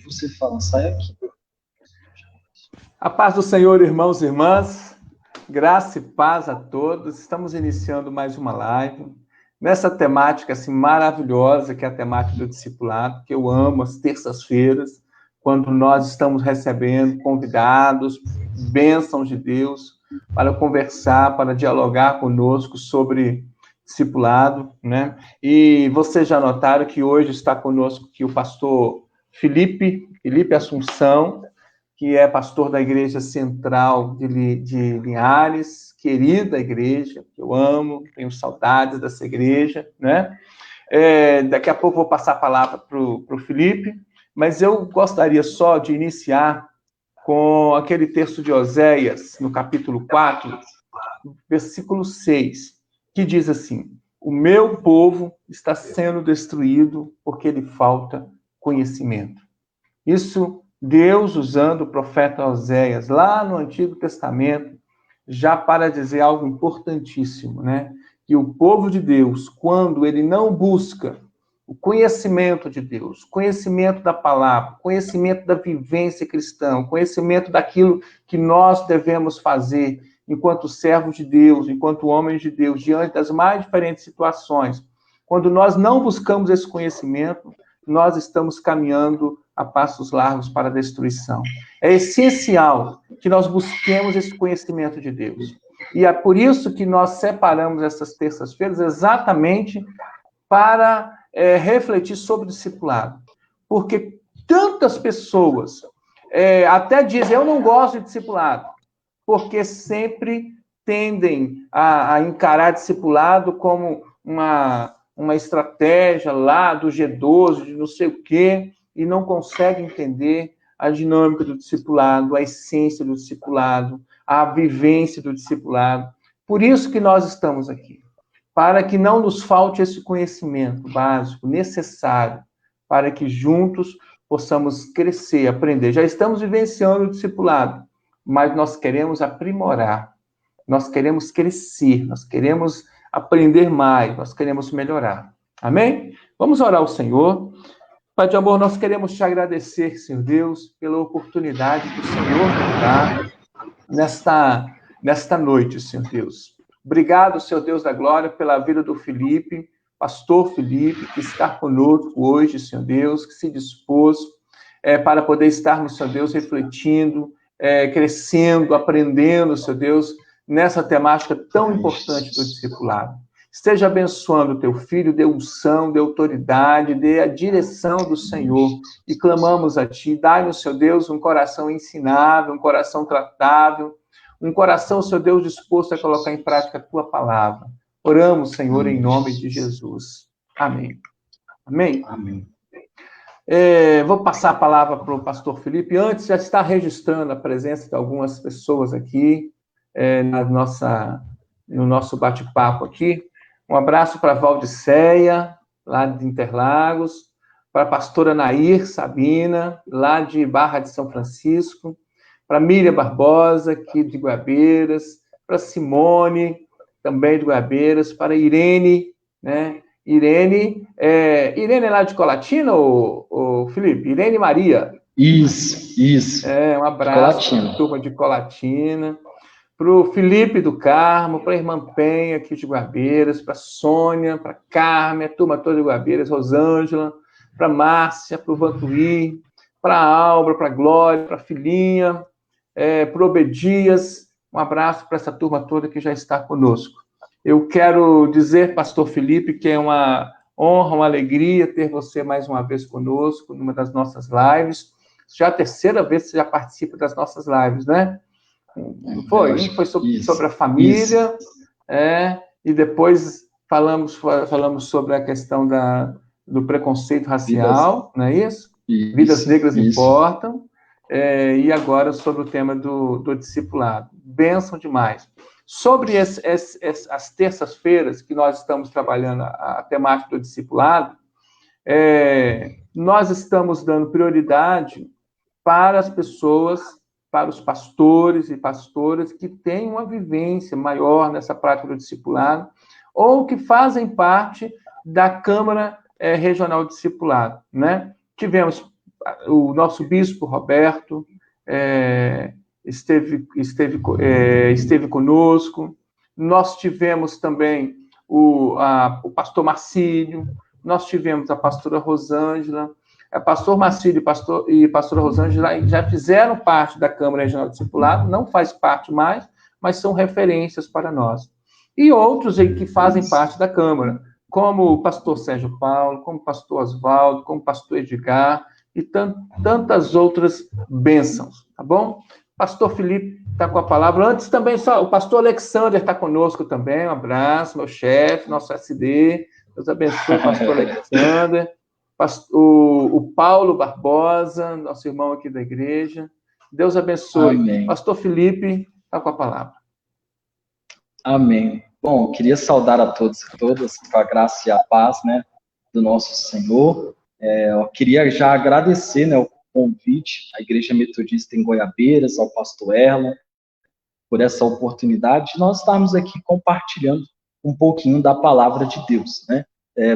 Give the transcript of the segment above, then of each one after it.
você fala, sai aqui. A paz do Senhor, irmãos e irmãs, graça e paz a todos. Estamos iniciando mais uma live nessa temática assim maravilhosa que é a temática do discipulado, que eu amo as terças-feiras, quando nós estamos recebendo convidados, bênçãos de Deus, para conversar, para dialogar conosco sobre discipulado, né? E vocês já notaram que hoje está conosco aqui o pastor Felipe Assunção, que é pastor da Igreja Central de Linhares, querida igreja, que eu amo, tenho saudades dessa igreja, né? Daqui a pouco vou passar a palavra para o Felipe, mas eu gostaria só de iniciar com aquele texto de Oséias, no capítulo 4, versículo 6, que diz assim: o meu povo está sendo destruído porque lhe falta conhecimento. Isso Deus usando o profeta Oséias, lá no Antigo Testamento, já para dizer algo importantíssimo, né? Que o povo de Deus, quando ele não busca o conhecimento de Deus, conhecimento da palavra, conhecimento da vivência cristã, conhecimento daquilo que nós devemos fazer enquanto servos de Deus, enquanto homens de Deus, diante das mais diferentes situações, quando nós não buscamos esse conhecimento, nós estamos caminhando a passos largos para a destruição. É essencial que nós busquemos esse conhecimento de Deus. E é por isso que nós separamos essas terças-feiras exatamente para refletir sobre o discipulado. Porque tantas pessoas até dizem, eu não gosto de discipulado, porque sempre tendem a encarar discipulado como uma estratégia lá do G12, de não sei o quê, e não consegue entender a dinâmica do discipulado, a essência do discipulado, a vivência do discipulado. Por isso que nós estamos aqui, para que não nos falte esse conhecimento básico, necessário, para que juntos possamos crescer, aprender. Já estamos vivenciando o discipulado, mas nós queremos aprimorar, nós queremos crescer, nós queremos aprender mais, nós queremos melhorar. Amém? Vamos orar ao Senhor. Pai de amor, nós queremos te agradecer, Senhor Deus, pela oportunidade que o Senhor nos dá nesta noite, Senhor Deus. Obrigado, Senhor Deus da glória, pela vida do Felipe, pastor Felipe, que está conosco hoje, Senhor Deus, que se dispôs para poder estarmos, Senhor Deus, refletindo, crescendo, aprendendo, Senhor Deus, nessa temática tão importante do discipulado. Esteja abençoando o teu filho, dê unção, dê autoridade, dê a direção do Senhor. E clamamos a ti, dai-nos, Senhor Deus, um coração ensinável, um coração tratável, um coração, Senhor Deus, disposto a colocar em prática a tua palavra. Oramos, Senhor, em nome de Jesus. Amém. Amém. Amém. Vou passar a palavra para o pastor Felipe. Antes, já está registrando a presença de algumas pessoas aqui no nosso bate-papo aqui. Um abraço para a Valdiceia, lá de Interlagos, para a pastora Nair Sabina, lá de Barra de São Francisco, para Miriam Barbosa, aqui de Goiabeiras, para Simone, também de Goiabeiras, para Irene, né? Irene é lá de Colatina, ou Felipe? Irene Maria. Isso. Um abraço para a turma de Colatina. Para o Felipe do Carmo, para a irmã Penha, aqui de Guabeiras, para a Sônia, para a Carmen, a turma toda de Guabeiras, Rosângela, para a Márcia, para o Vantuí, para a Álvaro, para a Glória, para a Filhinha, para o Obedias. Um abraço para essa turma toda que já está conosco. Eu quero dizer, pastor Felipe, que é uma honra, uma alegria ter você mais uma vez conosco, numa das nossas lives. Já é a terceira vez que você já participa das nossas lives, né? Não foi? Foi sobre a família, e depois falamos sobre a questão do preconceito racial, não é isso? Vidas negras importam, e agora sobre o tema do discipulado. Bênção demais. Sobre as terças-feiras que nós estamos trabalhando a temática do discipulado, nós estamos dando prioridade para as pessoas, para os pastores e pastoras que têm uma vivência maior nessa prática do discipulado, ou que fazem parte da Câmara Regional de Discipulado, né? Tivemos o nosso bispo Roberto esteve conosco. Nós tivemos também o pastor Marcílio, nós tivemos a pastora Rosângela. Pastor Marcílio e pastora Rosângela já fizeram parte da Câmara Regional de Discipulado, não faz parte mais, mas são referências para nós. E outros aí que fazem parte da Câmara, como o pastor Sérgio Paulo, como o pastor Oswaldo, como o pastor Edgar, e tantas outras bênçãos, tá bom? Pastor Felipe está com a palavra. Antes também, só o pastor Alexander está conosco também, um abraço, meu chefe, nosso SD, Deus abençoe o pastor Alexander. O Paulo Barbosa, nosso irmão aqui da igreja. Deus abençoe. Amém. Pastor Felipe, está com a palavra. Amém. Bom, queria saudar a todos e todas com a graça e a paz, né, do nosso Senhor. Eu queria já agradecer, né, o convite à Igreja Metodista em Goiabeiras, ao pastor Erlon, por essa oportunidade de nós estarmos aqui compartilhando um pouquinho da palavra de Deus, né?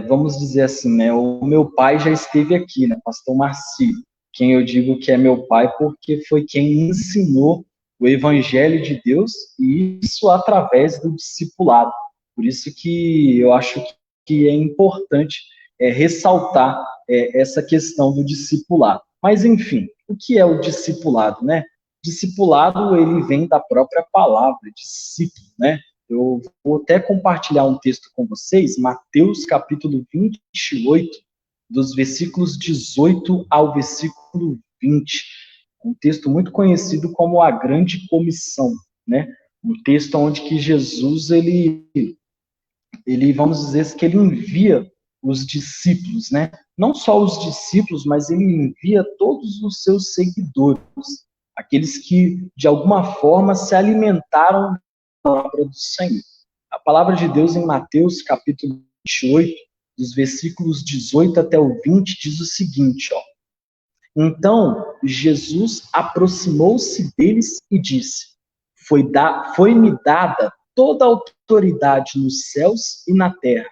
Vamos dizer assim, né, o meu pai já esteve aqui, né, pastor Marcílio, quem eu digo que é meu pai porque foi quem me ensinou o Evangelho de Deus, e isso através do discipulado. Por isso que eu acho que é importante ressaltar essa questão do discipulado. Mas, enfim, o que é o discipulado, né? Discipulado, ele vem da própria palavra, discípulo, né? Eu vou até compartilhar um texto com vocês, Mateus capítulo 28, dos versículos 18 ao versículo 20. Um texto muito conhecido como a Grande Comissão, né? Um texto onde que Jesus, ele vamos dizer que ele envia os discípulos, né? Não só os discípulos, mas ele envia todos os seus seguidores, aqueles que, de alguma forma, se alimentaram palavra do Senhor. A palavra de Deus em Mateus, capítulo 28, dos versículos 18 até o 20, diz o seguinte, ó. Então, Jesus aproximou-se deles e disse, foi-me dada toda a autoridade nos céus e na terra.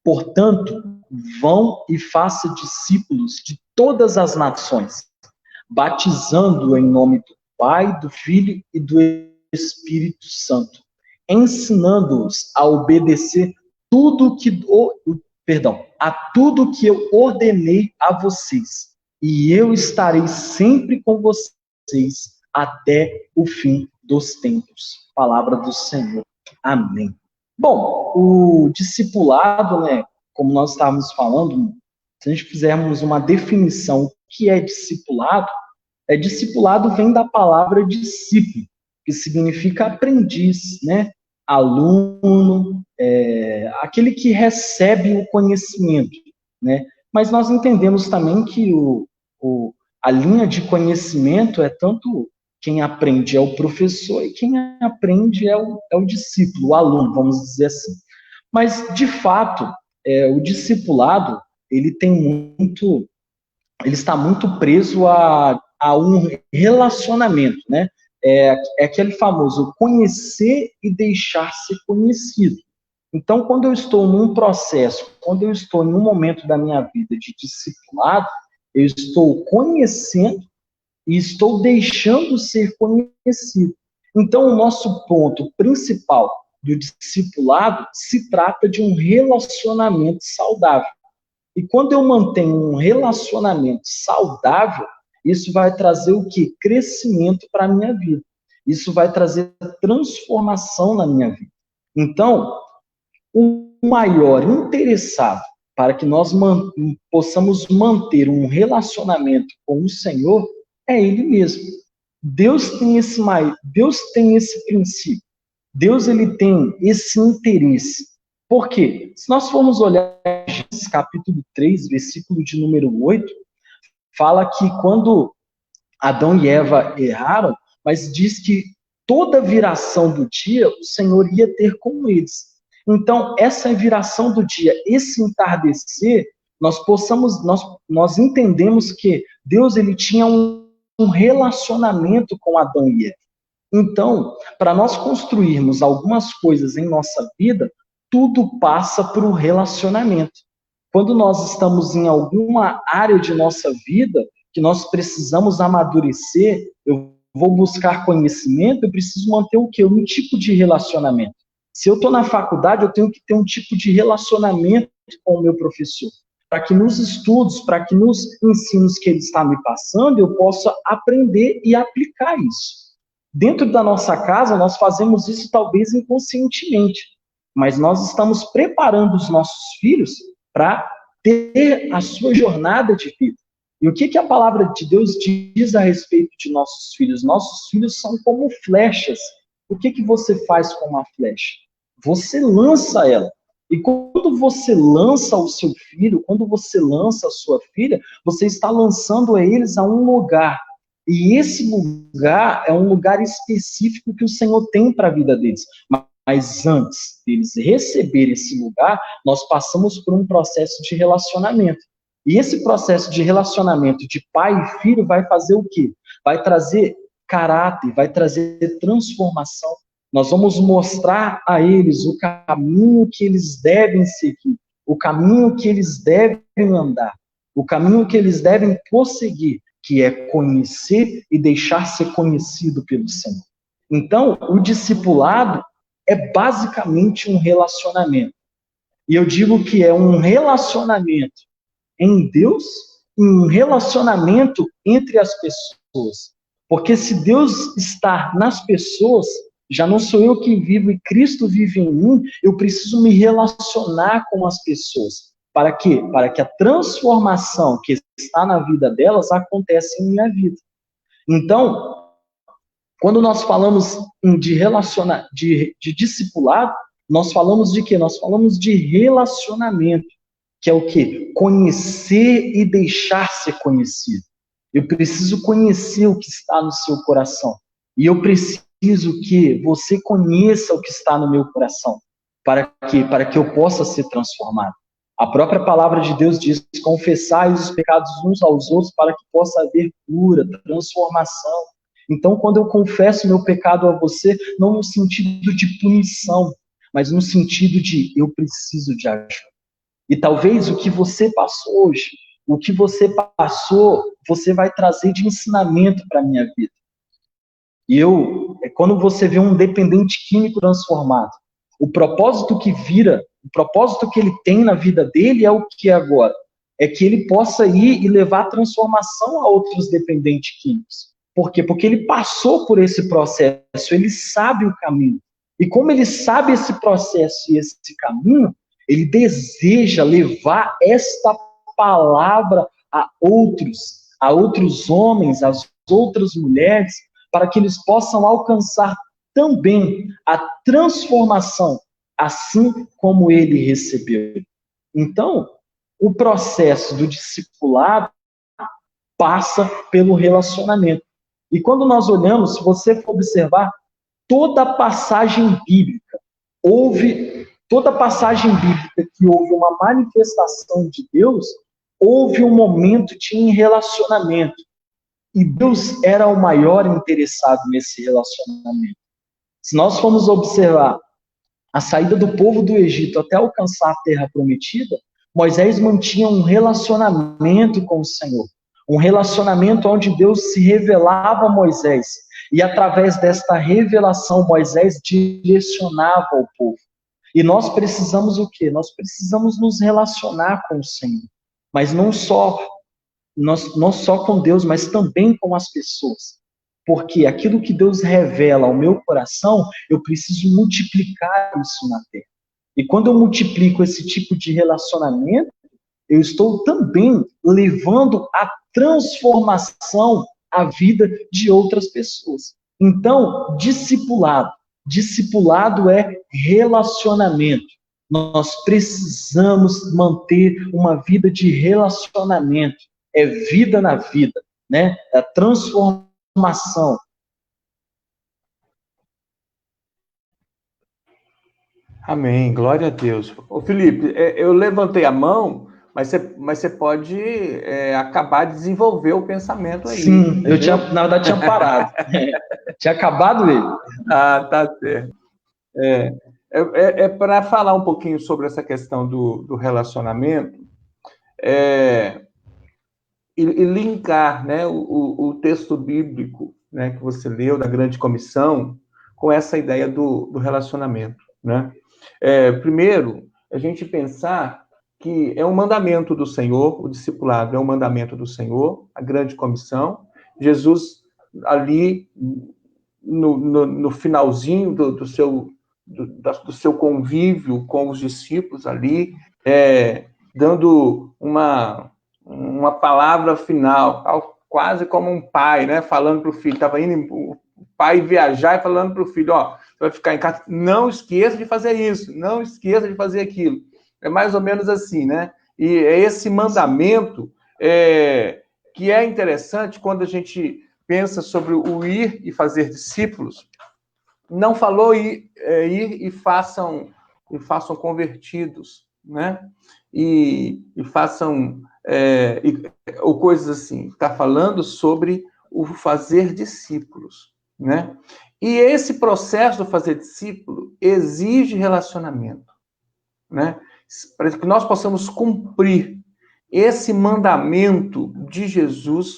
Portanto, vão e façam discípulos de todas as nações, batizando em nome do Pai, do Filho e do Espírito Santo, ensinando-os a obedecer tudo que eu ordenei a vocês, e eu estarei sempre com vocês até o fim dos tempos. Palavra do Senhor. Amém. Bom, o discipulado, né, como nós estávamos falando, se a gente fizermos uma definição, o que é discipulado vem da palavra discípulo, que significa aprendiz, né? Aluno, aquele que recebe o conhecimento, né? Mas nós entendemos também que a linha de conhecimento é tanto quem aprende é o professor e quem aprende é o discípulo, o aluno, vamos dizer assim. Mas, de fato, o discipulado, ele está muito preso a um relacionamento, né? É aquele famoso conhecer e deixar ser conhecido. Então, quando eu estou num processo, quando eu estou em um momento da minha vida de discipulado, eu estou conhecendo e estou deixando ser conhecido. Então, o nosso ponto principal do discipulado se trata de um relacionamento saudável. E quando eu mantenho um relacionamento saudável, isso vai trazer o quê? Crescimento para a minha vida. Isso vai trazer transformação na minha vida. Então, o maior interessado para que nós possamos manter um relacionamento com o Senhor é Ele mesmo. Deus tem esse princípio. Deus, ele tem esse interesse. Por quê? Se nós formos olhar Gênesis capítulo 3, versículo de número 8, fala que quando Adão e Eva erraram, mas diz que toda viração do dia o Senhor ia ter com eles. Então, essa viração do dia, esse entardecer, nós entendemos que Deus, ele tinha um relacionamento com Adão e Eva. Então, para nós construirmos algumas coisas em nossa vida, tudo passa por um relacionamento. Quando nós estamos em alguma área de nossa vida, que nós precisamos amadurecer, eu vou buscar conhecimento, eu preciso manter o quê? Um tipo de relacionamento. Se eu estou na faculdade, eu tenho que ter um tipo de relacionamento com o meu professor, para que nos estudos, para que nos ensinos que ele está me passando, eu possa aprender e aplicar isso. Dentro da nossa casa, nós fazemos isso talvez inconscientemente, mas nós estamos preparando os nossos filhos para ter a sua jornada de vida. E o que a palavra de Deus diz a respeito de nossos filhos? Nossos filhos são como flechas. O que você faz com uma flecha? Você lança ela. E quando você lança o seu filho, quando você lança a sua filha, você está lançando eles a um lugar. E esse lugar é um lugar específico que o Senhor tem para a vida deles. Mas antes deles receberem esse lugar, nós passamos por um processo de relacionamento. E esse processo de relacionamento de pai e filho vai fazer o quê? Vai trazer caráter, vai trazer transformação. Nós vamos mostrar a eles o caminho que eles devem seguir, o caminho que eles devem andar, o caminho que eles devem prosseguir, que é conhecer e deixar ser conhecido pelo Senhor. Então, o discipulado é basicamente um relacionamento. E eu digo que é um relacionamento em Deus e um relacionamento entre as pessoas. Porque se Deus está nas pessoas, já não sou eu que vivo e Cristo vive em mim, eu preciso me relacionar com as pessoas. Para quê? Para que a transformação que está na vida delas aconteça em minha vida. Então, quando nós falamos de discipulado, nós falamos de quê? Nós falamos de relacionamento, que é o quê? Conhecer e deixar ser conhecido. Eu preciso conhecer o que está no seu coração. E eu preciso que você conheça o que está no meu coração. Para quê? Para que eu possa ser transformado. A própria palavra de Deus diz: confessai os pecados uns aos outros para que possa haver cura, transformação. Então, quando eu confesso meu pecado a você, não no sentido de punição, mas no sentido de eu preciso de ajuda. E talvez o que você passou hoje, o que você passou, você vai trazer de ensinamento para a minha vida. E quando você vê um dependente químico transformado, o propósito que ele tem na vida dele é o que é agora? É que ele possa ir e levar transformação a outros dependentes químicos. Por quê? Porque ele passou por esse processo, ele sabe o caminho. E como ele sabe esse processo e esse caminho, ele deseja levar esta palavra a outros homens, às outras mulheres, para que eles possam alcançar também a transformação, assim como ele recebeu. Então, o processo do discipulado passa pelo relacionamento. E quando nós olhamos, se você for observar, toda passagem bíblica que houve uma manifestação de Deus, houve um momento de relacionamento. E Deus era o maior interessado nesse relacionamento. Se nós formos observar a saída do povo do Egito até alcançar a terra prometida, Moisés mantinha um relacionamento com o Senhor. Um relacionamento onde Deus se revelava a Moisés. E através desta revelação, Moisés direcionava o povo. E nós precisamos o quê? Nós precisamos nos relacionar com o Senhor. Mas não só com Deus, mas também com as pessoas. Porque aquilo que Deus revela ao meu coração, eu preciso multiplicar isso na terra. E quando eu multiplico esse tipo de relacionamento, eu estou também levando a transformação à vida de outras pessoas. Então, discipulado é relacionamento. Nós precisamos manter uma vida de relacionamento. É vida na vida, né? É transformação. Amém, glória a Deus. Ô Felipe, eu levantei a mão, mas você pode acabar de desenvolver o pensamento aí. Sim, entendeu? Na verdade, tinha parado. Tinha acabado ele. Ah, tá certo. Para falar um pouquinho sobre essa questão do relacionamento, e linkar, né, o texto bíblico, né, que você leu, da Grande Comissão, com essa ideia do relacionamento, né? Primeiro, a gente pensar que é um mandamento do Senhor, o discipulado é um mandamento do Senhor, a Grande Comissão. Jesus, ali, no finalzinho do seu convívio com os discípulos ali, dando uma palavra final, quase como um pai, né, falando para o filho, estava indo o pai viajar e falando para o filho, ó, você vai ficar em casa, não esqueça de fazer isso, não esqueça de fazer aquilo. É mais ou menos assim, né? E é esse mandamento que é interessante quando a gente pensa sobre o ir e fazer discípulos. Não falou ir e façam convertidos, né? E façam ou coisas assim. Está falando sobre o fazer discípulos, né? E esse processo do fazer discípulo exige relacionamento, né? Para que nós possamos cumprir esse mandamento de Jesus,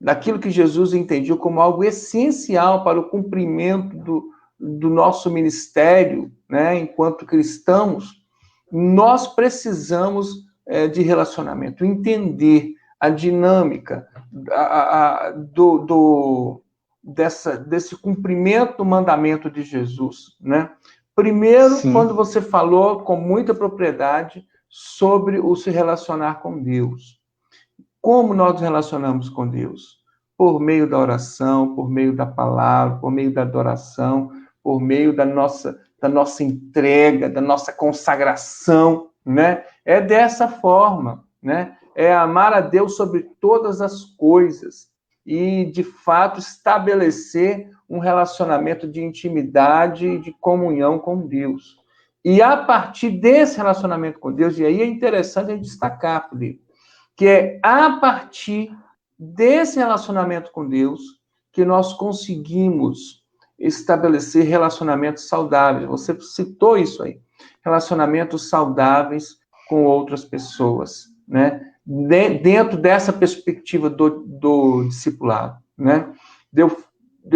daquilo que Jesus entendia como algo essencial para o cumprimento do nosso ministério, né, enquanto cristãos, nós precisamos de relacionamento, entender a dinâmica desse cumprimento do mandamento de Jesus, né? Primeiro, sim, quando você falou com muita propriedade sobre o se relacionar com Deus. Como nós nos relacionamos com Deus? Por meio da oração, por meio da palavra, por meio da adoração, por meio da nossa entrega, da nossa consagração, né? É dessa forma, né? É amar a Deus sobre todas as coisas e, de fato, estabelecer um relacionamento de intimidade e de comunhão com Deus. E a partir desse relacionamento com Deus, e aí é interessante a gente destacar, Felipe, que é a partir desse relacionamento com Deus que nós conseguimos estabelecer relacionamentos saudáveis. Você citou isso aí. Relacionamentos saudáveis com outras pessoas, né? Dentro dessa perspectiva do discipulado, né? De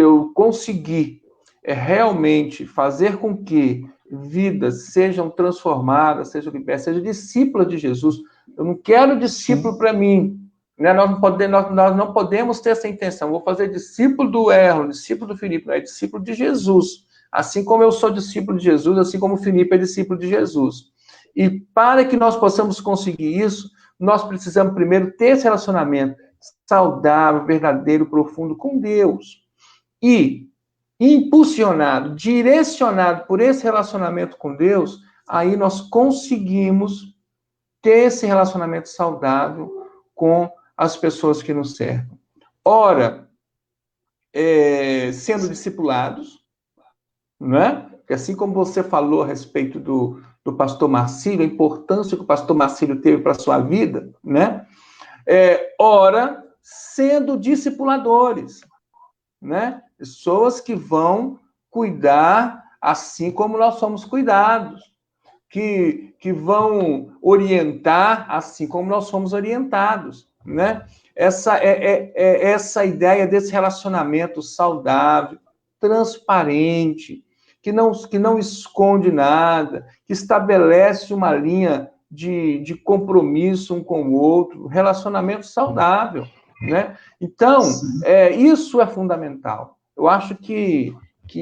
eu conseguir realmente fazer com que vidas sejam transformadas, sejam libertas, sejam discípulos de Jesus. Eu não quero discípulo para mim. Né? Nós não podemos ter essa intenção. Vou fazer discípulo do Erlo, discípulo do Felipe, não é discípulo de Jesus. Assim como eu sou discípulo de Jesus, assim como o Felipe é discípulo de Jesus. E para que nós possamos conseguir isso, nós precisamos primeiro ter esse relacionamento saudável, verdadeiro, profundo com Deus. E impulsionado, direcionado por esse relacionamento com Deus, aí nós conseguimos ter esse relacionamento saudável com as pessoas que nos cercam. Ora, sendo discipulados, né? Porque assim como você falou a respeito do pastor Marcílio, a importância que o pastor Marcílio teve para a sua vida, né? Ora, sendo discipuladores, né? Pessoas que vão cuidar assim como nós somos cuidados, que vão orientar assim como nós somos orientados, né? Essa ideia desse relacionamento saudável, transparente, que não esconde nada, que estabelece uma linha de compromisso um com o outro, relacionamento saudável, né? Então, isso é fundamental. Eu acho que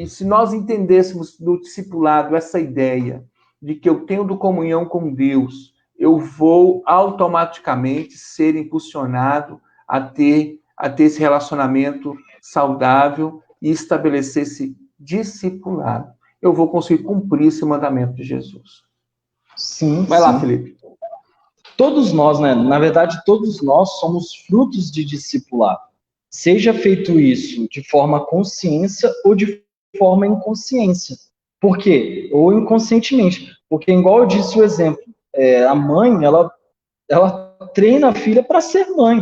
se nós entendêssemos do discipulado essa ideia de que eu tenho comunhão com Deus, eu vou automaticamente ser impulsionado a ter esse relacionamento saudável e estabelecer esse discipulado. Eu vou conseguir cumprir esse mandamento de Jesus. Sim. Vai lá, Felipe. Todos nós, né? Na verdade, todos nós somos frutos de discipulado. Seja feito isso de forma consciência ou de forma inconsciência. Por quê? Ou inconscientemente. Porque, igual eu disse o exemplo, a mãe, ela treina a filha para ser mãe.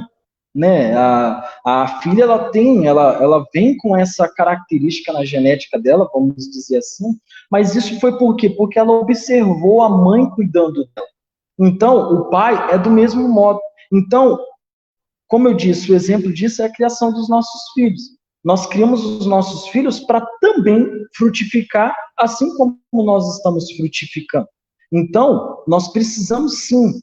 Né? A filha, ela vem com essa característica na genética dela, vamos dizer assim, mas isso foi por quê? Porque ela observou a mãe cuidando dela. Então, o pai é do mesmo modo. Então, como eu disse, o exemplo disso é a criação dos nossos filhos. Nós criamos os nossos filhos para também frutificar, assim como nós estamos frutificando. Então, nós precisamos sim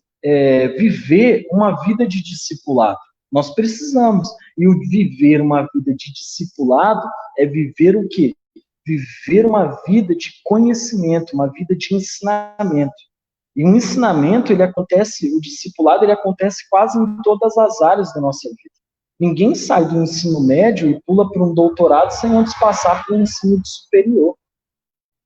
viver uma vida de discipulado. Nós precisamos. E o viver uma vida de discipulado é viver o quê? Viver uma vida de conhecimento, uma vida de ensinamento. E o ensinamento, o discipulado, ele acontece quase em todas as áreas da nossa vida. Ninguém sai do ensino médio e pula para um doutorado sem antes passar pelo ensino superior.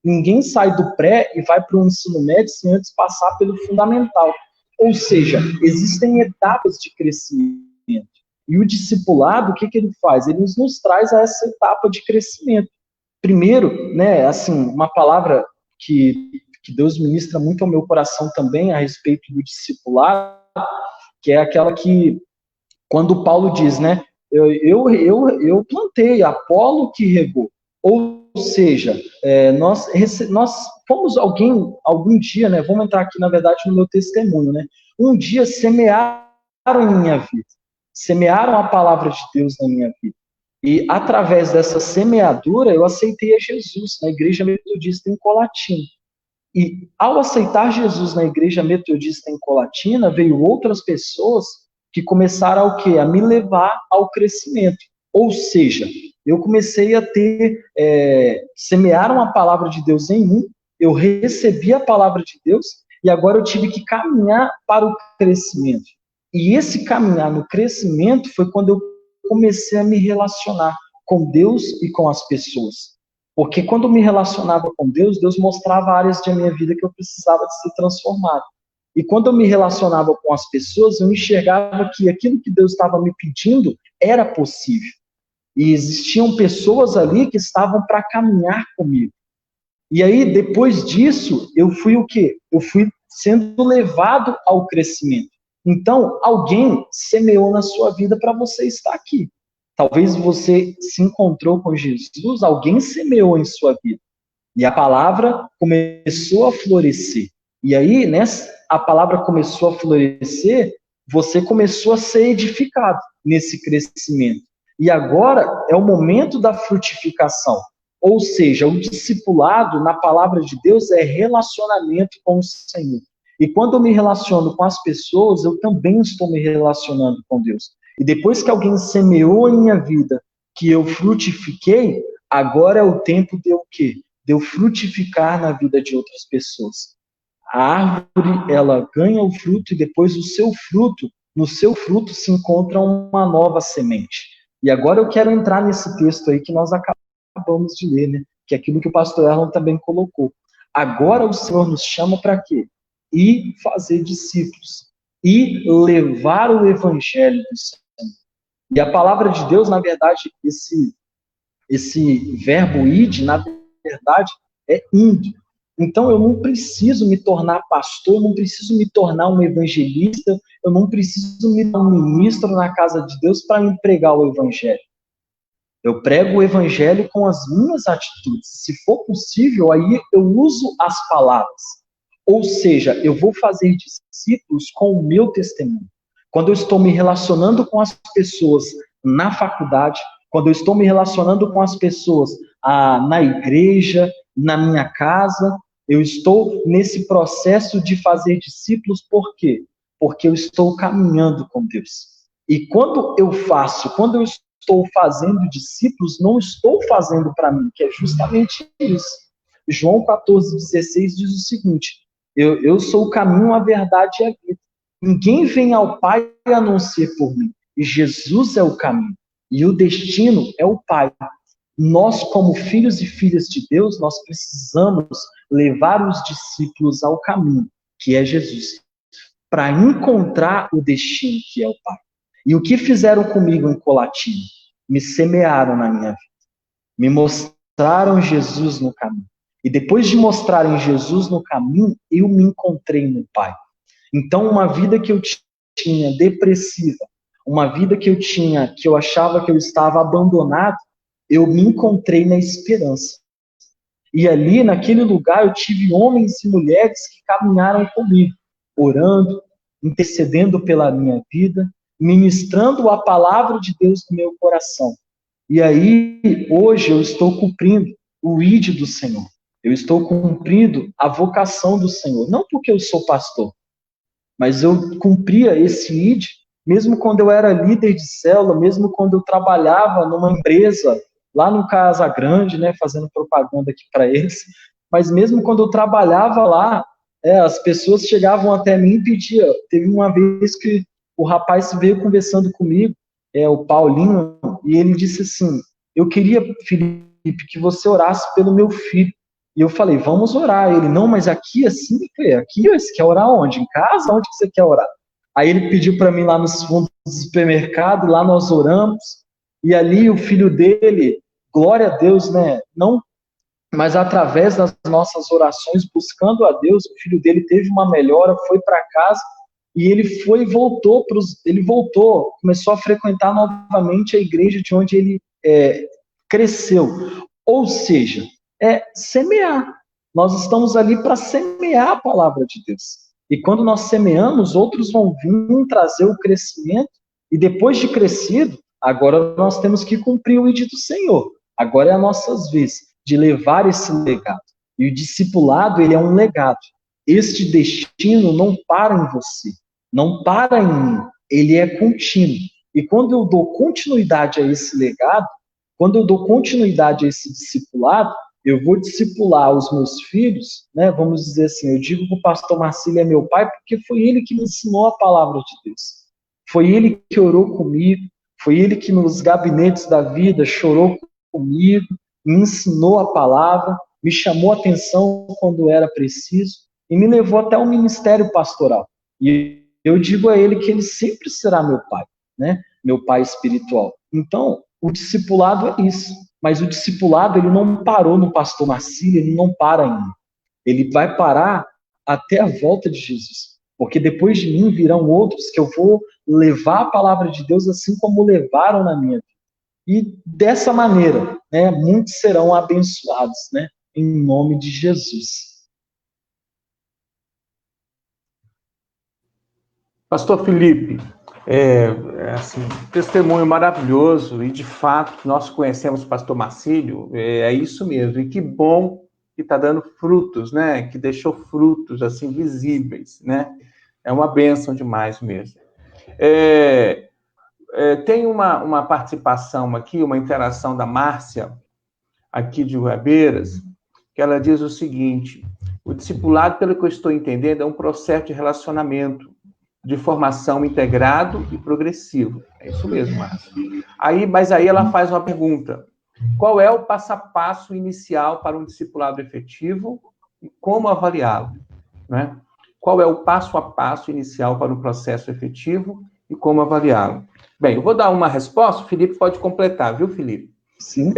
Ninguém sai do pré e vai para o ensino médio sem antes passar pelo fundamental. Ou seja, existem etapas de crescimento. E o discipulado, o que ele faz? Ele nos traz a essa etapa de crescimento. Primeiro, né, assim, uma palavra que Deus ministra muito ao meu coração também a respeito do discipulado, que é aquela que, quando Paulo diz, né, eu plantei, Apolo que regou. Ou seja, nós fomos algum dia, né, vamos entrar aqui, na verdade, no meu testemunho, né, um dia semearam em minha vida, semearam a palavra de Deus na minha vida. E, através dessa semeadura, eu aceitei a Jesus na Igreja Metodista em Colatina. E, ao aceitar Jesus na Igreja Metodista em Colatina, veio outras pessoas que começaram a me levar ao crescimento. Ou seja, eu comecei a semearam a palavra de Deus em mim, eu recebi a palavra de Deus, e agora eu tive que caminhar para o crescimento. E esse caminhar no crescimento foi quando eu comecei a me relacionar com Deus e com as pessoas. Porque quando eu me relacionava com Deus, Deus mostrava áreas da minha vida que eu precisava de ser transformado. E quando eu me relacionava com as pessoas, eu enxergava que aquilo que Deus estava me pedindo era possível. E existiam pessoas ali que estavam para caminhar comigo. E aí, depois disso, eu fui o quê? Eu fui sendo levado ao crescimento. Então, alguém semeou na sua vida para você estar aqui. Talvez você se encontrou com Jesus, alguém semeou em sua vida. E a palavra começou a florescer. E aí, a palavra começou a florescer, você começou a ser edificado nesse crescimento. E agora é o momento da frutificação. Ou seja, o discipulado na palavra de Deus é relacionamento com o Senhor. E quando eu me relaciono com as pessoas, eu também estou me relacionando com Deus. E depois que alguém semeou em minha vida, que eu frutifiquei, agora é o tempo de eu quê? De eu frutificar na vida de outras pessoas. A árvore, ela ganha o fruto e depois no seu fruto se encontra uma nova semente. E agora eu quero entrar nesse texto aí que nós acabamos de ler, né? Que é aquilo que o pastor Erlon também colocou. Agora o Senhor nos chama para quê? E fazer discípulos. E levar o evangelho do Senhor. E a palavra de Deus, na verdade, esse verbo id, na verdade, é indo. Então, eu não preciso me tornar pastor, eu não preciso me tornar um evangelista, eu não preciso me tornar um ministro na casa de Deus para me pregar o evangelho. Eu prego o evangelho com as minhas atitudes. Se for possível, aí eu uso as palavras. Ou seja, eu vou fazer discípulos com o meu testemunho. Quando eu estou me relacionando com as pessoas na faculdade, quando eu estou me relacionando com as pessoas na igreja, na minha casa, eu estou nesse processo de fazer discípulos, por quê? Porque eu estou caminhando com Deus. E quando eu estou fazendo discípulos, não estou fazendo para mim, que é justamente isso. João 14,16 diz o seguinte: eu sou o caminho, a verdade e a vida. Ninguém vem ao Pai a não ser por mim. E Jesus é o caminho. E o destino é o Pai. Nós, como filhos e filhas de Deus, nós precisamos levar os discípulos ao caminho, que é Jesus, para encontrar o destino, que é o Pai. E o que fizeram comigo em Colatina? Me semearam na minha vida. Me mostraram Jesus no caminho. E depois de mostrarem Jesus no caminho, eu me encontrei no Pai. Então, uma vida que eu tinha depressiva, uma vida que eu achava que eu estava abandonado, eu me encontrei na esperança. E ali, naquele lugar, eu tive homens e mulheres que caminharam comigo, orando, intercedendo pela minha vida, ministrando a palavra de Deus no meu coração. E aí, hoje, eu estou cumprindo o ID do Senhor. Eu estou cumprindo a vocação do Senhor. Não porque eu sou pastor, mas eu cumpria esse ID, mesmo quando eu era líder de célula, mesmo quando eu trabalhava numa empresa, lá no Casa Grande, né, fazendo propaganda aqui para eles, mas mesmo quando eu trabalhava lá, as pessoas chegavam até mim e pediam. Teve uma vez que o rapaz veio conversando comigo, o Paulinho, e ele disse assim, eu queria, Felipe, que você orasse pelo meu filho. E eu falei, vamos orar. Ele, não, mas aqui assim, aqui você quer orar onde? Em casa? Onde que você quer orar? Aí ele pediu para mim lá nos fundos do supermercado, lá nós oramos, e ali o filho dele, glória a Deus, né? Não, mas através das nossas orações, buscando a Deus, o filho dele teve uma melhora, foi para casa, e ele foi e voltou, começou a frequentar novamente a igreja de onde ele cresceu. Ou seja, semear. Nós estamos ali para semear a palavra de Deus. E quando nós semeamos, outros vão vir trazer o crescimento, e depois de crescido, agora nós temos que cumprir o ID do Senhor. Agora é a nossa vez de levar esse legado. E o discipulado, ele é um legado. Este destino não para em você, não para em mim, ele é contínuo. E quando eu dou continuidade a esse legado, quando eu dou continuidade a esse discipulado, eu vou discipular os meus filhos, né? Vamos dizer assim, eu digo que o pastor Marcílio é meu pai porque foi ele que me ensinou a palavra de Deus. Foi ele que orou comigo, foi ele que nos gabinetes da vida chorou comigo, me ensinou a palavra, me chamou a atenção quando era preciso e me levou até o ministério pastoral. E eu digo a ele que ele sempre será meu pai, né? Meu pai espiritual. Então, o discipulado é isso. Mas o discipulado, ele não parou no pastor Marcílio, ele não para ainda. Ele vai parar até a volta de Jesus. Porque depois de mim virão outros que eu vou levar a palavra de Deus assim como levaram na minha vida. E dessa maneira, né, muitos serão abençoados, né, em nome de Jesus. Pastor Felipe, assim, testemunho maravilhoso, e de fato nós conhecemos o pastor Marcílio, é isso mesmo, e que bom que está dando frutos, né, que deixou frutos, assim, visíveis, né, é uma bênção demais mesmo. Tem uma participação aqui, uma interação da Márcia, aqui de Goiabeiras, que ela diz o seguinte, o discipulado, pelo que eu estou entendendo, é um processo de relacionamento, de formação integrado e progressivo. É isso mesmo, Márcia. Mas aí ela faz uma pergunta. Qual é o passo a passo inicial para um discipulado efetivo e como avaliá-lo? Né? Qual é o passo a passo inicial para um processo efetivo e como avaliá-lo? Bem, eu vou dar uma resposta, o Felipe pode completar, viu, Felipe? Sim.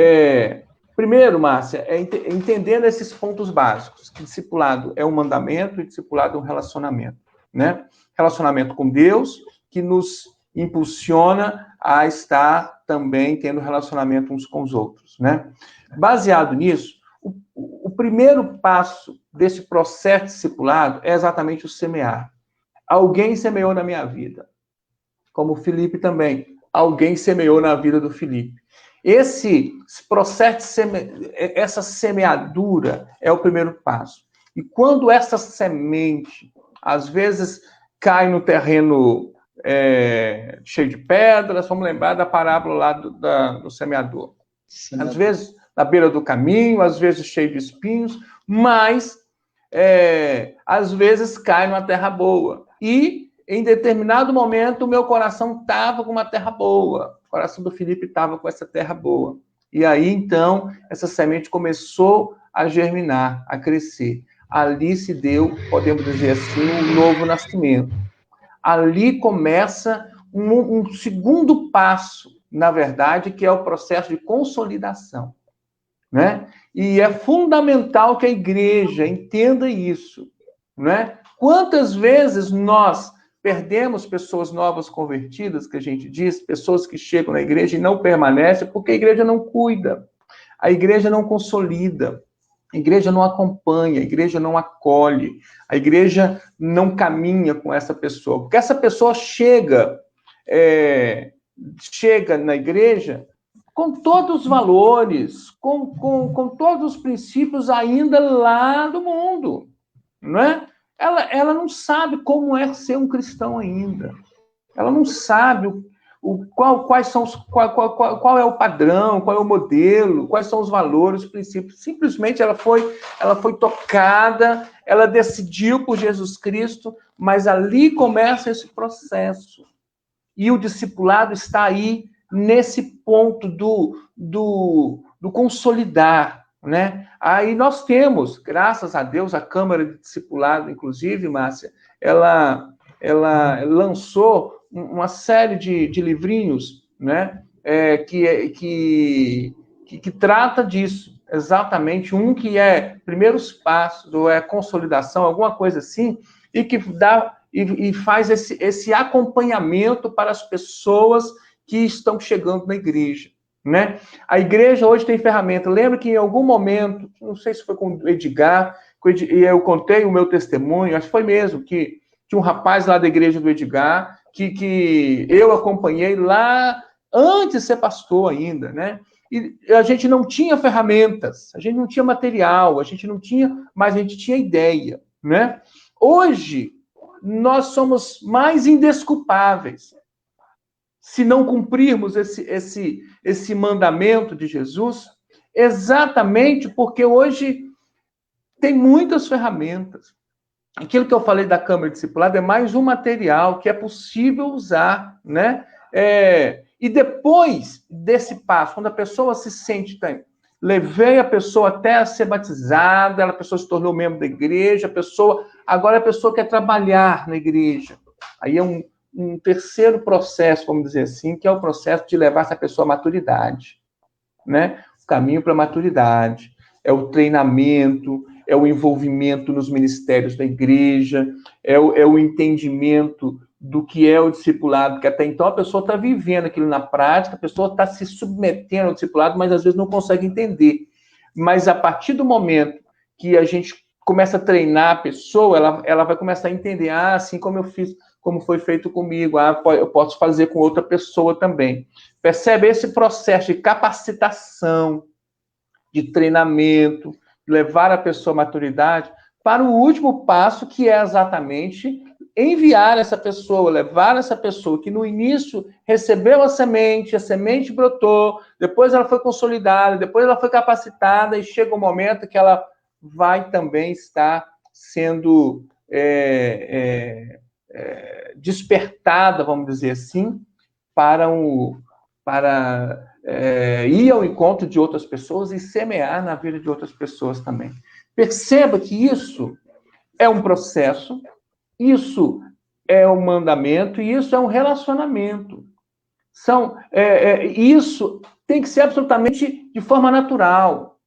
Primeiro, Márcia, entendendo esses pontos básicos, que discipulado é um mandamento e discipulado é um relacionamento, né? Relacionamento com Deus, que nos impulsiona a estar também tendo relacionamento uns com os outros, né? Baseado nisso, o primeiro passo desse processo discipulado é exatamente o semear. Alguém semeou na minha vida, como o Felipe também. Alguém semeou na vida do Felipe. Esse processo, essa semeadura é o primeiro passo. E quando essa semente, às vezes, cai no terreno cheio de pedras, vamos lembrar da parábola lá do semeador. Às vezes, na beira do caminho, às vezes cheio de espinhos, mas, às vezes, cai numa terra boa. E, em determinado momento, o meu coração estava com uma terra boa. O coração do Felipe estava com essa terra boa. E aí, então, essa semente começou a germinar, a crescer. Ali se deu, podemos dizer assim, um novo nascimento. Ali começa um segundo passo, na verdade, que é o processo de consolidação, né? E é fundamental que a igreja entenda isso, né? Quantas vezes nós perdemos pessoas novas convertidas, que a gente diz, pessoas que chegam na igreja e não permanecem, porque a igreja não cuida, a igreja não consolida, a igreja não acompanha, a igreja não acolhe, a igreja não caminha com essa pessoa, porque essa pessoa chega chega na igreja com todos os valores, com todos os princípios ainda lá do mundo, não é? Ela não sabe como é ser um cristão ainda. Ela não sabe qual é o padrão, qual é o modelo, quais são os valores, os princípios. Simplesmente ela foi tocada, ela decidiu por Jesus Cristo, mas ali começa esse processo. E o discipulado está aí nesse ponto do consolidar, né? Aí nós temos, graças a Deus, a Câmara de Discipulado, inclusive, Márcia, ela lançou uma série de livrinhos, né? Que trata disso, exatamente. Um que é primeiros passos, ou é consolidação, alguma coisa assim, e que dá e faz esse acompanhamento para as pessoas que estão chegando na igreja, né? A igreja hoje tem ferramenta. Lembro que em algum momento, não sei se foi com o Edgar, e eu contei o meu testemunho, acho que foi mesmo, que tinha um rapaz lá da igreja do Edgar, que eu acompanhei lá antes de ser pastor ainda, né? E a gente não tinha ferramentas, a gente não tinha material, a gente não tinha, mas a gente tinha ideia, né? Hoje, nós somos mais indesculpáveis se não cumprirmos esse mandamento de Jesus, exatamente porque hoje tem muitas ferramentas. Aquilo que eu falei da Câmara Discipulada é mais um material que é possível usar, né? E depois desse passo, quando a pessoa se sente, levei a pessoa até a ser batizada, a pessoa se tornou membro da igreja, agora a pessoa quer trabalhar na igreja. Aí é um terceiro processo, vamos dizer assim, que é o processo de levar essa pessoa à maturidade, né? O caminho para a maturidade é o treinamento, é o envolvimento nos ministérios da igreja, é o entendimento do que é o discipulado, porque até então a pessoa está vivendo aquilo na prática, a pessoa está se submetendo ao discipulado, mas às vezes não consegue entender. Mas a partir do momento que a gente começa a treinar a pessoa, ela vai começar a entender, assim como eu fiz, como foi feito comigo, eu posso fazer com outra pessoa também. Percebe esse processo de capacitação, de treinamento, levar a pessoa à maturidade, para o último passo, que é exatamente enviar essa pessoa, levar essa pessoa que no início recebeu a semente brotou, depois ela foi consolidada, depois ela foi capacitada, e chega um momento que ela vai também estar sendo despertada, vamos dizer assim, para ir ao encontro de outras pessoas e semear na vida de outras pessoas também. Perceba que isso é um processo, isso é um mandamento e isso é um relacionamento. Isso tem que ser absolutamente de forma natural.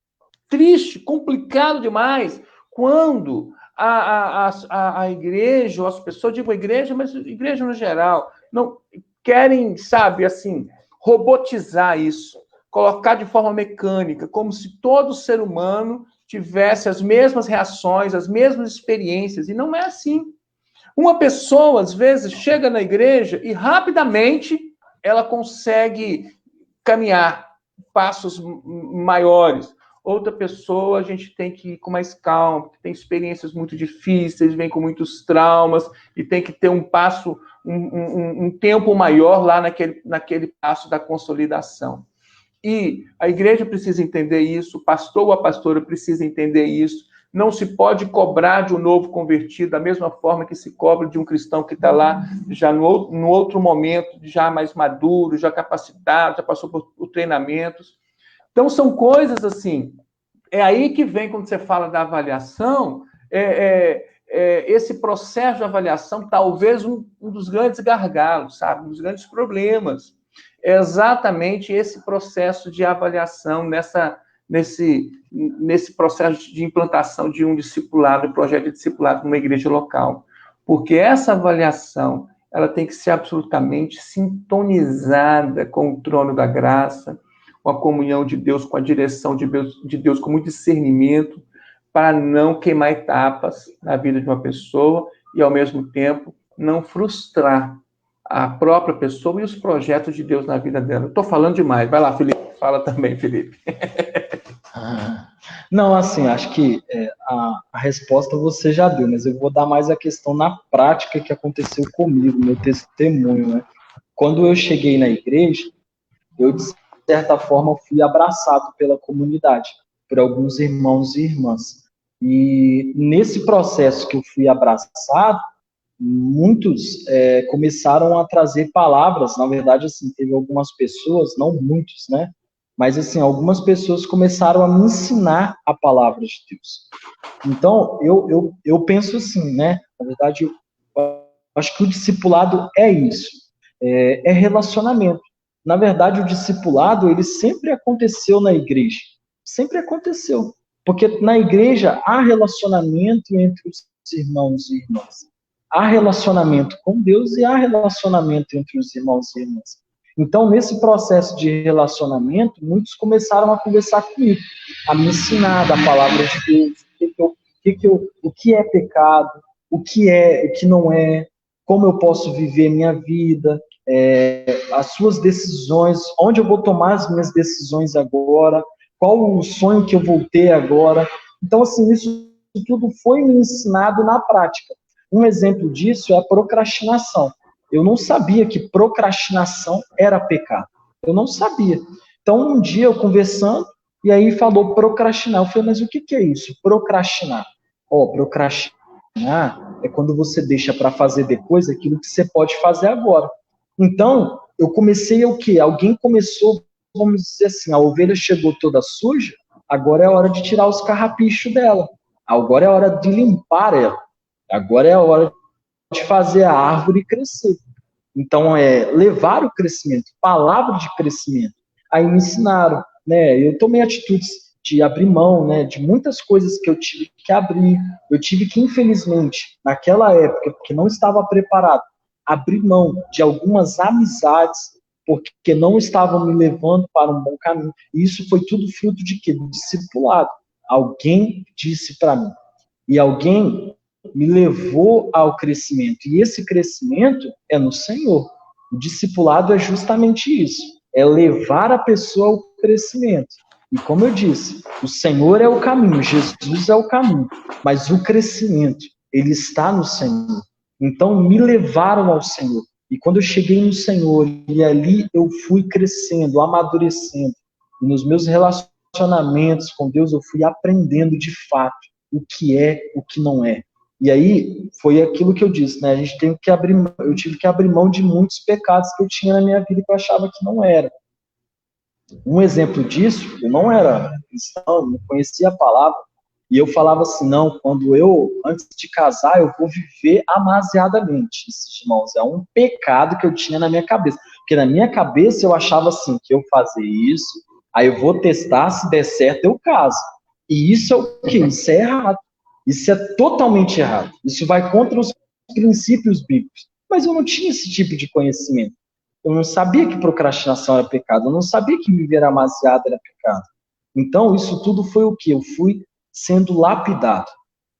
Triste, complicado demais, quando a igreja, ou as pessoas, digo igreja, mas igreja no geral, não querem, sabe, assim, robotizar isso, colocar de forma mecânica, como se todo ser humano tivesse as mesmas reações, as mesmas experiências, e não é assim. Uma pessoa, às vezes, chega na igreja e rapidamente ela consegue caminhar passos maiores. Outra pessoa, a gente tem que ir com mais calma, porque tem experiências muito difíceis, vem com muitos traumas, e tem que ter um passo, um tempo maior lá naquele passo da consolidação. E a igreja precisa entender isso, o pastor ou a pastora precisa entender isso. Não se pode cobrar de um novo convertido da mesma forma que se cobra de um cristão que está lá já no outro momento, já mais maduro, já capacitado, já passou por treinamentos. Então, são coisas assim, é aí que vem, quando você fala da avaliação, esse processo de avaliação, talvez um dos grandes gargalos, sabe? Um dos grandes problemas. É exatamente esse processo de avaliação, nesse processo de implantação de um discipulado, um projeto de discipulado numa igreja local. Porque essa avaliação, ela tem que ser absolutamente sintonizada com o trono da graça, com a comunhão de Deus, com a direção de Deus, com muito discernimento, para não queimar etapas na vida de uma pessoa e, ao mesmo tempo, não frustrar a própria pessoa e os projetos de Deus na vida dela. Estou falando demais. Vai lá, Felipe. Fala também, Felipe. Não, assim, acho que a resposta você já deu, mas eu vou dar mais a questão na prática que aconteceu comigo, meu testemunho, né? Quando eu cheguei na igreja, eu, de certa forma, fui abraçado pela comunidade, por alguns irmãos e irmãs. E nesse processo que eu fui abraçado, muitos começaram a trazer palavras, na verdade, assim, teve algumas pessoas, não muitos, né? Mas, assim, algumas pessoas começaram a me ensinar a palavra de Deus. Então, eu penso assim, né? Na verdade, eu acho que o discipulado é isso, é relacionamento. Na verdade, o discipulado, ele sempre aconteceu na igreja. Sempre aconteceu. Porque na igreja há relacionamento entre os irmãos e irmãs. Há relacionamento com Deus e há relacionamento entre os irmãos e irmãs. Então, nesse processo de relacionamento, muitos começaram a conversar comigo, a me ensinar da palavra de Deus, o que é pecado, o que não é, como eu posso viver minha vida, as suas decisões, onde eu vou tomar as minhas decisões agora, qual o sonho que eu vou ter agora. Então, assim, isso tudo foi me ensinado na prática. Um exemplo disso é a procrastinação. Eu não sabia que procrastinação era pecado. Eu não sabia. Então, um dia eu conversando, e aí falou procrastinar. Eu falei, mas o que é isso? Procrastinar. Procrastinar é quando você deixa para fazer depois aquilo que você pode fazer agora. Então, eu comecei o quê? Alguém começou, vamos dizer assim, a ovelha chegou toda suja, agora é a hora de tirar os carrapichos dela. Agora é a hora de limpar ela. Agora é a hora de fazer a árvore crescer. Então, levar o crescimento, palavra de crescimento. Aí me ensinaram, né? Eu tomei atitudes de abrir mão, né? De muitas coisas que eu tive que abrir. Eu tive que, infelizmente, naquela época, porque não estava preparado, abrir mão de algumas amizades, porque não estavam me levando para um bom caminho. E isso foi tudo fruto de quê? Do discipulado. Alguém disse para mim. E alguém me levou ao crescimento. E esse crescimento é no Senhor. O discipulado é justamente isso. É levar a pessoa ao crescimento. E como eu disse, o Senhor é o caminho, Jesus é o caminho. Mas o crescimento, ele está no Senhor. Então, me levaram ao Senhor. E quando eu cheguei no Senhor, e ali eu fui crescendo, amadurecendo. E nos meus relacionamentos com Deus, eu fui aprendendo de fato o que é, o que não é. E aí, foi aquilo que eu disse, né? Eu tive que abrir mão de muitos pecados que eu tinha na minha vida que eu achava que não era. Um exemplo disso, eu não era cristão, não conhecia a palavra, e eu falava assim, não, antes de casar, eu vou viver amasiadamente. Esses irmãos, é um pecado que eu tinha na minha cabeça. Porque na minha cabeça eu achava assim, que eu fazer isso, aí eu vou testar, se der certo eu caso. E isso é o quê? Isso é errado. Isso é totalmente errado. Isso vai contra os princípios bíblicos. Mas eu não tinha esse tipo de conhecimento. Eu não sabia que procrastinação era pecado. Eu não sabia que viver amasiado era pecado. Então, isso tudo foi o quê? Eu fui sendo lapidado.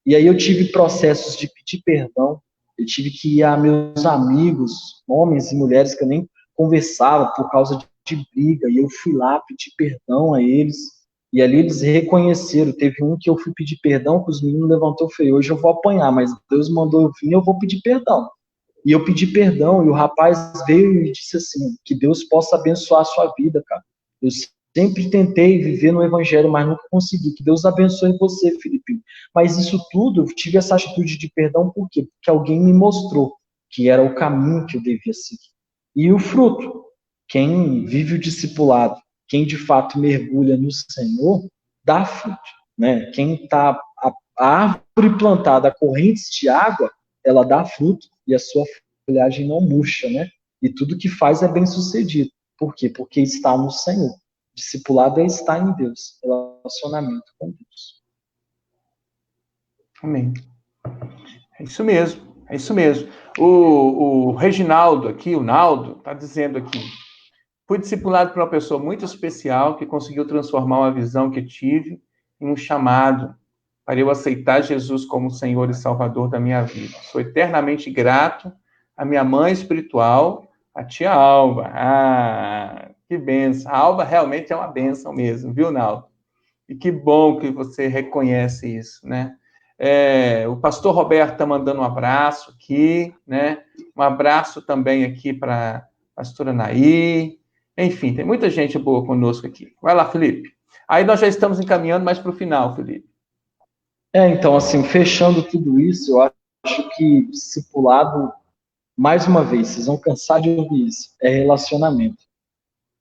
E aí eu tive processos de pedir perdão. Eu tive que ir a meus amigos, homens e mulheres que eu nem conversava por causa de briga. E eu fui lá pedir perdão a eles. E ali eles reconheceram. Teve um que eu fui pedir perdão, que os meninos levantou e falei, hoje eu vou apanhar, mas Deus mandou eu vir, eu vou pedir perdão. E eu pedi perdão, e o rapaz veio e disse assim, que Deus possa abençoar a sua vida, cara. Eu sempre tentei viver no evangelho, mas nunca consegui. Que Deus abençoe você, Felipe. Mas isso tudo, eu tive essa atitude de perdão, por quê? Porque alguém me mostrou que era o caminho que eu devia seguir. E o fruto, quem vive o discipulado, quem de fato mergulha no Senhor, dá fruto, né? Quem está a árvore plantada a correntes de água, ela dá fruto e a sua folhagem não murcha, né? E tudo que faz é bem sucedido. Por quê? Porque está no Senhor. Discipulado é estar em Deus, relacionamento com Deus. Amém. É isso mesmo, é isso mesmo. O Reginaldo aqui, o Naldo, está dizendo aqui, fui discipulado por uma pessoa muito especial que conseguiu transformar uma visão que tive em um chamado para eu aceitar Jesus como Senhor e Salvador da minha vida. Sou eternamente grato a minha mãe espiritual, a tia Alva. Ah, que benção. A Alva realmente é uma benção mesmo, viu, Naldo? E que bom que você reconhece isso, né? O pastor Roberto está mandando um abraço aqui, né? Um abraço também aqui para a pastora Naí. Enfim, tem muita gente boa conosco aqui. Vai lá, Felipe. Aí nós já estamos encaminhando mais para o final, Felipe. Então, assim, fechando tudo isso, eu acho que discipulado, mais uma vez, vocês vão cansar de ouvir isso, é relacionamento.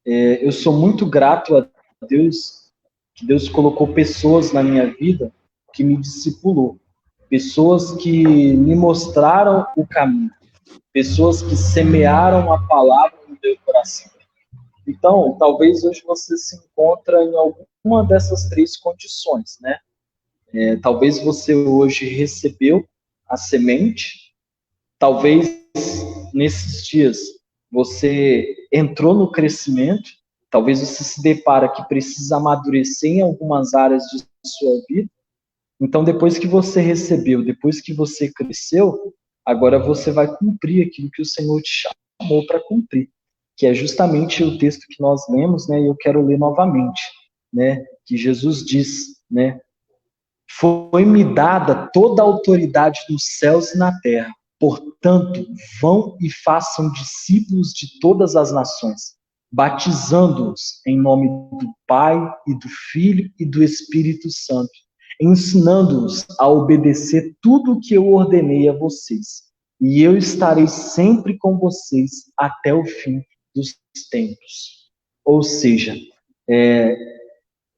Eu sou muito grato a Deus, que Deus colocou pessoas na minha vida que me discipulou, pessoas que me mostraram o caminho, pessoas que semearam a palavra no meu coração. Então, talvez hoje você se encontra em alguma dessas três condições, né? Talvez você hoje recebeu a semente, talvez nesses dias você entrou no crescimento, talvez você se depara que precisa amadurecer em algumas áreas de sua vida. Então, depois que você recebeu, depois que você cresceu, agora você vai cumprir aquilo que o Senhor te chamou para cumprir, que é justamente o texto que nós lemos, né? E eu quero ler novamente, né? Que Jesus diz, né? Foi-me dada toda a autoridade nos céus e na terra. Portanto, vão e façam discípulos de todas as nações, batizando-os em nome do Pai e do Filho e do Espírito Santo, ensinando-os a obedecer tudo o que eu ordenei a vocês. E eu estarei sempre com vocês até o fim dos tempos. Ou seja,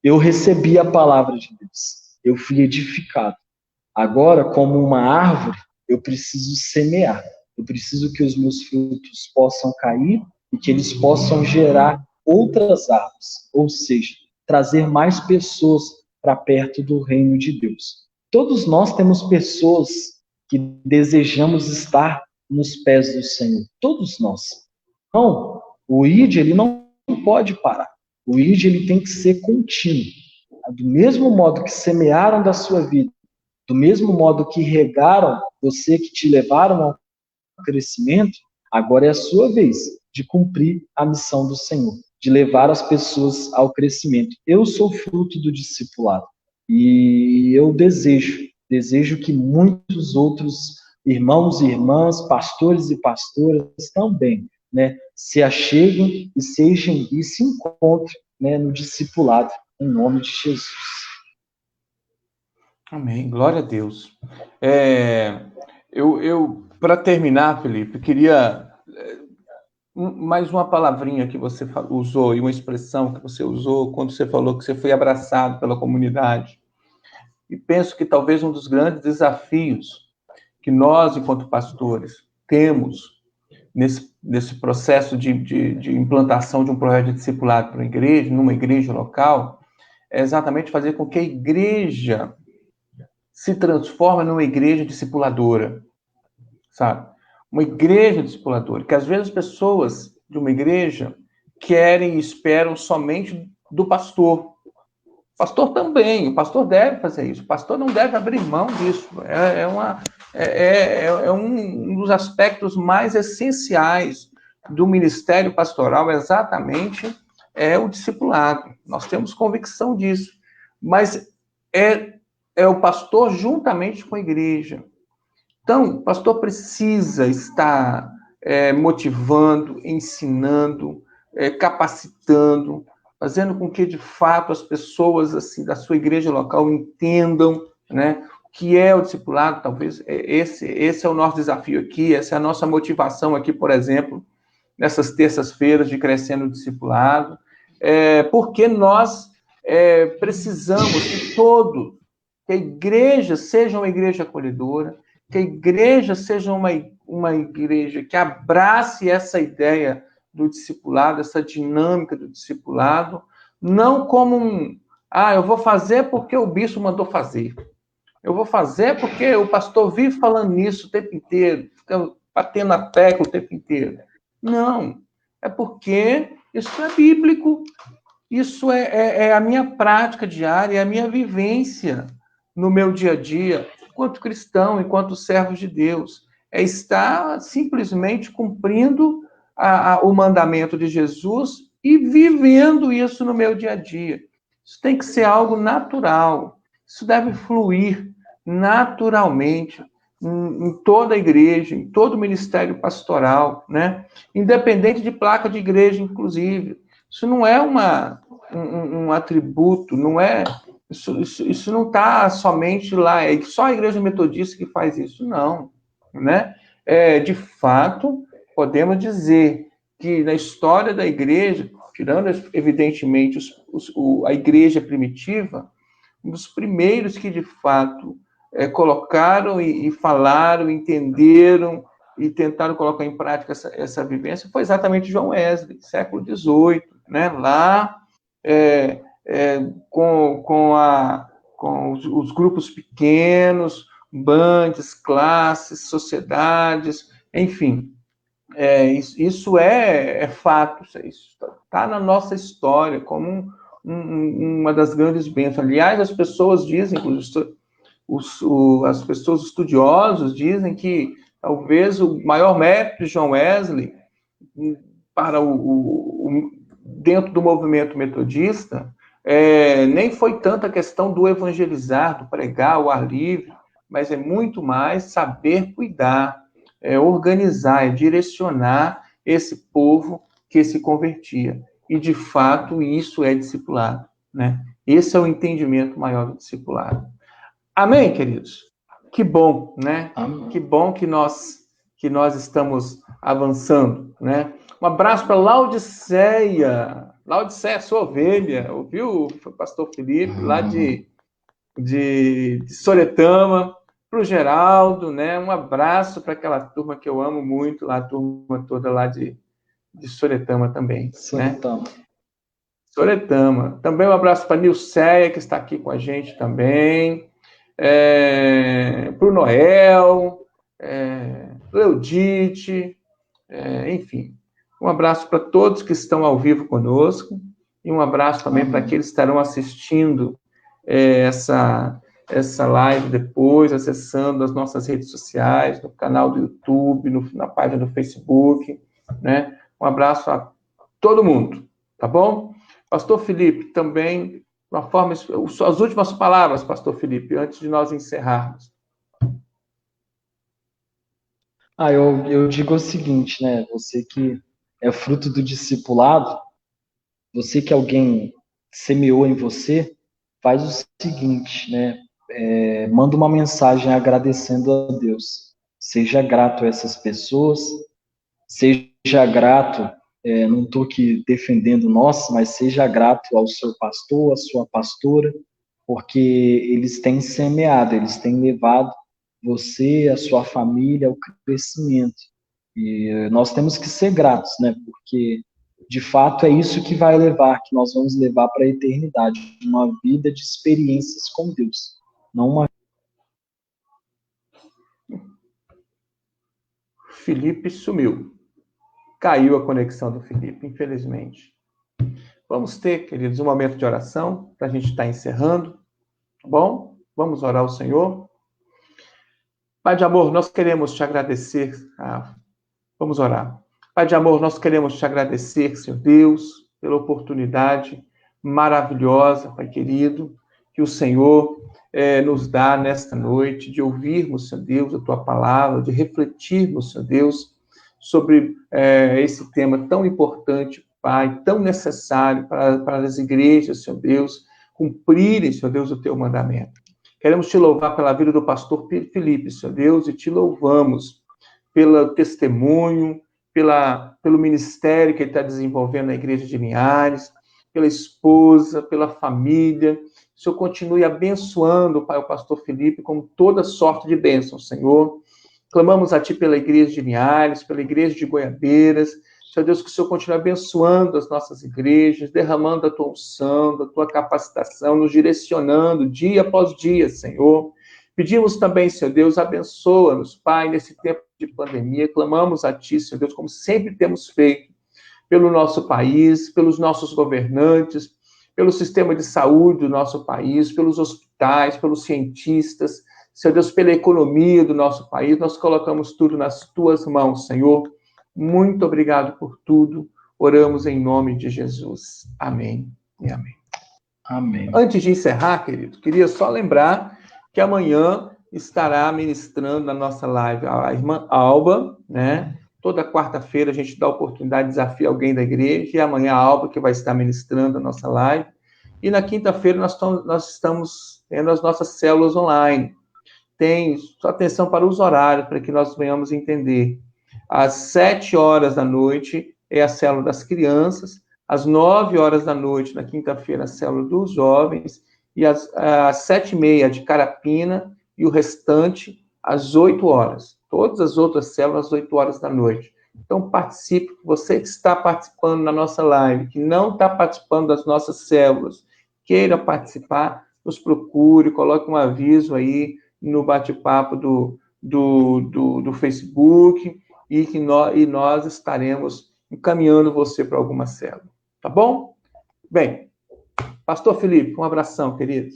eu recebi a palavra de Deus. Eu fui edificado. Agora, como uma árvore, eu preciso semear. Eu preciso que os meus frutos possam cair e que eles possam gerar outras árvores. Ou seja, trazer mais pessoas para perto do reino de Deus. Todos nós temos pessoas que desejamos estar nos pés do Senhor. Todos nós. Então, o ID, ele não pode parar. O ID, ele tem que ser contínuo. Do mesmo modo que semearam da sua vida, do mesmo modo que regaram você, que te levaram ao crescimento, agora é a sua vez de cumprir a missão do Senhor, de levar as pessoas ao crescimento. Eu sou fruto do discipulado e eu desejo que muitos outros irmãos e irmãs, pastores e pastoras também, né, se acheguem e se encontrem, né, no discipulado, em nome de Jesus. Amém. Glória a Deus. Eu para terminar, Felipe, queria mais uma palavrinha que você usou e uma expressão que você usou quando você falou que você foi abraçado pela comunidade. E penso que talvez um dos grandes desafios que nós, enquanto pastores, temos nesse processo de implantação de um projeto de discipulado para uma igreja, numa igreja local, é exatamente fazer com que a igreja se transforme numa igreja discipuladora, sabe? Uma igreja discipuladora, que às vezes as pessoas de uma igreja querem e esperam somente do pastor. O pastor também, o pastor deve fazer isso, o pastor não deve abrir mão disso. É um dos aspectos mais essenciais do ministério pastoral, exatamente o discipulado. Nós temos convicção disso, mas é o pastor juntamente com a igreja. Então, o pastor precisa estar motivando, ensinando, capacitando, fazendo com que, de fato, as pessoas assim, da sua igreja local entendam, né, o que é o discipulado. Talvez esse é o nosso desafio aqui, essa é a nossa motivação aqui, por exemplo, nessas terças-feiras de Crescendo o Discipulado, porque nós precisamos que a igreja seja uma igreja acolhedora, que a igreja seja uma igreja que abrace essa ideia do discipulado, essa dinâmica do discipulado, não como eu vou fazer porque o bispo mandou fazer. Eu vou fazer porque o pastor vive falando nisso o tempo inteiro, fica batendo a tecla o tempo inteiro. Não, é porque isso é bíblico, isso é a minha prática diária, é a minha vivência no meu dia a dia, enquanto cristão, enquanto servo de Deus. é estar simplesmente cumprindo o mandamento de Jesus e vivendo isso no meu dia a dia. Isso tem que ser algo natural. Isso deve fluir naturalmente em toda a igreja, em todo o ministério pastoral, né? Independente de placa de igreja, inclusive. Isso não é um atributo, não é... Isso não está somente lá, é só a igreja metodista que faz isso, não, né? De fato, podemos dizer que na história da igreja, tirando evidentemente a igreja primitiva, um dos primeiros que de fato colocaram e falaram, entenderam e tentaram colocar em prática essa vivência foi exatamente João Wesley, século XVIII, né? Lá com os grupos pequenos, bandes, classes, sociedades, enfim. Isso é fato, isso está na nossa história como uma das grandes bênçãos. Aliás, as pessoas dizem, as pessoas estudiosos dizem que talvez o maior mérito de João Wesley para dentro do movimento metodista nem foi tanto a questão do evangelizar, do pregar, o ar livre, mas é muito mais saber cuidar, organizar, direcionar esse povo que se convertia. E, de fato, isso é discipulado, né? Esse é o entendimento maior do discipulado. Amém, queridos? Que bom, né? Amém. Que bom que nós estamos avançando, né? Um abraço para Laodiceia. Laodiceia, sua ovelha, ouviu, pastor Felipe, lá de Soretama, para o Geraldo, né? Um abraço para aquela turma que eu amo muito, lá, a turma toda lá de Soretama também. Soretama. Né? Soretama. Também um abraço para a Nilceia, que está aqui com a gente também. Para o Noel, Leudite, enfim. Um abraço para todos que estão ao vivo conosco e um abraço também para aqueles que estarão assistindo essa live depois, acessando as nossas redes sociais, no canal do YouTube, na página do Facebook, né? Um abraço a todo mundo, tá bom? Pastor Felipe, também, as últimas palavras, Pastor Felipe, antes de nós encerrarmos. Eu digo o seguinte, né? Você que é fruto do discipulado, você que alguém semeou em você, faz o seguinte, né? Manda uma mensagem agradecendo a Deus. Seja grato a essas pessoas, seja grato, não estou aqui defendendo nós, mas seja grato ao seu pastor, à sua pastora, porque eles têm semeado, eles têm levado você, a sua família ao crescimento. E nós temos que ser gratos, né? Porque de fato é isso que vai levar, que nós vamos levar para a eternidade, uma vida de experiências com Deus, não uma... Felipe sumiu. Caiu a conexão do Felipe, infelizmente. Vamos ter, queridos, um momento de oração para a gente estar encerrando, tá bom? Vamos orar ao Senhor. Pai de amor, nós queremos te agradecer. Vamos orar. Pai de amor, nós queremos te agradecer, Senhor Deus, pela oportunidade maravilhosa, Pai querido, que o Senhor nos dá nesta noite, de ouvirmos, Senhor Deus, a tua palavra, de refletirmos, Senhor Deus, sobre esse tema tão importante, Pai, tão necessário para as igrejas, Senhor Deus, cumprirem, Senhor Deus, o teu mandamento. Queremos te louvar pela vida do pastor Felipe, Senhor Deus, e te louvamos pelo testemunho, pelo ministério que ele está desenvolvendo na igreja de Linhares, pela esposa, pela família. O Senhor continue abençoando, Pai, o pastor Felipe com toda sorte de bênçãos, Senhor. Clamamos a Ti pela igreja de Linhares, pela igreja de Goiabeiras. Senhor Deus, que o Senhor continue abençoando as nossas igrejas, derramando a Tua unção, a Tua capacitação, nos direcionando dia após dia, Senhor. Pedimos também, Senhor Deus, abençoa-nos, Pai, nesse tempo de pandemia. Clamamos a Ti, Senhor Deus, como sempre temos feito, pelo nosso país, pelos nossos governantes, pelo sistema de saúde do nosso país, pelos hospitais, pelos cientistas. Senhor Deus, pela economia do nosso país, nós colocamos tudo nas tuas mãos, Senhor. Muito obrigado por tudo. Oramos em nome de Jesus. Amém e amém. Amém. Antes de encerrar, querido, queria só lembrar que amanhã estará ministrando na nossa live a irmã Alba, né? Toda quarta-feira a gente dá a oportunidade de desafiar alguém da igreja, e amanhã a Alba que vai estar ministrando a nossa live. E na quinta-feira nós estamos tendo as nossas células online. Tem só atenção para os horários, para que nós venhamos entender. Às 7 horas da noite é a célula das crianças, às 9 horas da noite, na quinta-feira, a célula dos jovens, e às 7h30 de Carapina, e o restante às 8 horas. Todas as outras células às 8 horas da noite. Então, participe. Você que está participando na nossa live, que não está participando das nossas células, queira participar, nos procure, coloque um aviso aí no bate-papo do Facebook, e nós estaremos encaminhando você para alguma célula. Tá bom? Bem, Pastor Felipe, um abração, queridos.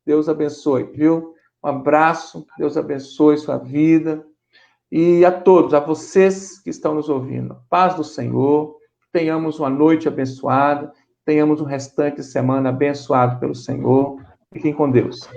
Deus abençoe, viu? Um abraço, Deus abençoe sua vida. E a todos, a vocês que estão nos ouvindo, paz do Senhor, tenhamos uma noite abençoada, tenhamos um restante de semana abençoado pelo Senhor. Fiquem com Deus.